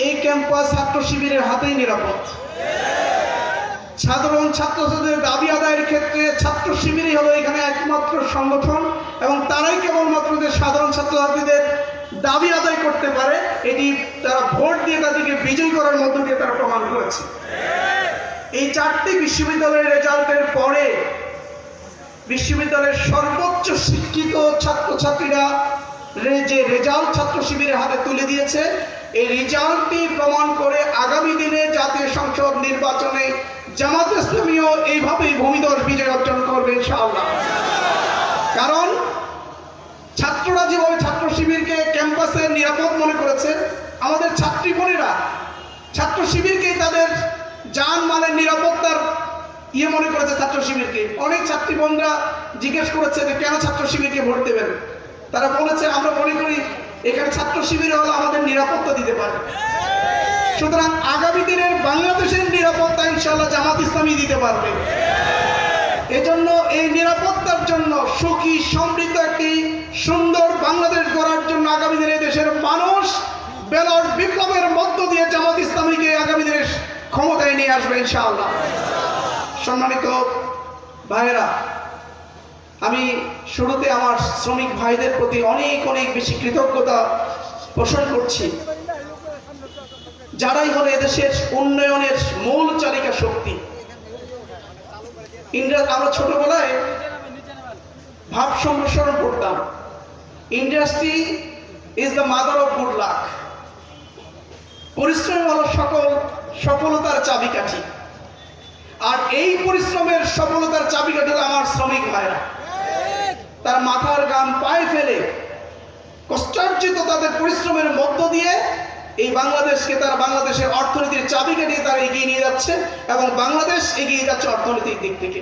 এই ক্যাম্পাস ছাত্র শিবিরের হাতেই নিরাপদ। সাধারণ ছাত্রছাত্রীদের দাবি আদায়ের ক্ষেত্রে ছাত্র শিবিরই হলো এখানে একমাত্র সংগঠন, এবং তারাই কেবলমাত্র যে সাধারণ ছাত্রছাত্রীদের দাবি আদায় করতে পারে, এটি তারা ভোট দিয়ে তাদেরকে বিজয়ী করার মধ্য দিয়ে তারা প্রমাণ করেছে। এই 4টি বিশ্ববিদ্যালয়ের রেজাল্টের পরে বিশ্ববিদ্যালয়ের সর্বোচ্চ শিক্ষিত ছাত্রছাত্রীরা যে রেজাল্ট ছাত্র শিবিরের হাতে তুলে দিয়েছে, এই রেজাল্টটি প্রমাণ করে আগামী দিনে জাতীয় সংসদ নির্বাচনে জামাত ইসলামীও এইভাবেই ভূমিধস বিজয় অর্জন করবে ইনশাআল্লাহ। কারণ ছাত্ররা যেভাবে ছাত্র শিবিরকে ক্যাম্পাসে নিরাপদ মনে করেছে, আমাদের ছাত্রী বোনেরা ছাত্র শিবিরকেই তাদের জান মালের নিরাপত্তার মনে করেছে। ছাত্র শিবিরকে অনেক ছাত্রী বোনরা জিজ্ঞেস করেছে যে কেন ছাত্র শিবিরকে ভোট দেবেন। তারা বলেছে আমরা মনে করি এখানে ছাত্র শিবির হলো আমাদের নিরাপত্তা দিতে পারে। সুতরাং আগামী দিনের বাংলাদেশের নিরাপত্তা ইনশাআল্লাহ জামাত ইসলামী দিতে পারবে। এজন্য এই নিরাপত্তার জন্য সুখী সমৃদ্ধ একটি সুন্দর বাংলাদেশ গড়ার জন্য আগামী দিনে দেশের মানুষ ব্যালট বিপ্লবের মধ্য দিয়ে জামাত ইসলামীকে আগামী দিনে ক্ষমতায় নিয়ে আসবে ইনশাআল্লাহ। সম্মানিত ভাইয়েরা, আমি শুরুতে আমার শ্রমিক ভাইদের প্রতি অনেক অনেক বেশি কৃতজ্ঞতা পোষণ করছি, যারাই হলো এদেশের উন্নয়নের মূল চালিকা শক্তি। আমরা ছোটবেলায় ভাব সম্প্রসারণ করতাম, industry is the mother of good luck. পরিশ্রম হলো সকল সফলতার চাবিকাঠি, আর এই পরিশ্রমের সফলতার চাবিকাঠি হলো আমার শ্রমিক ভাইরা। তার মাথার ঘাম পায়ে ফেলে কষ্টার্জিত তাদের পরিশ্রমের মধ্য দিয়ে এই বাংলাদেশকে, তারা বাংলাদেশের অর্থনীতির চাবিকাঠি তারা এগিয়ে নিয়ে যাচ্ছে, এবং বাংলাদেশ এগিয়ে যাচ্ছে অর্থনৈতিক দিক থেকে।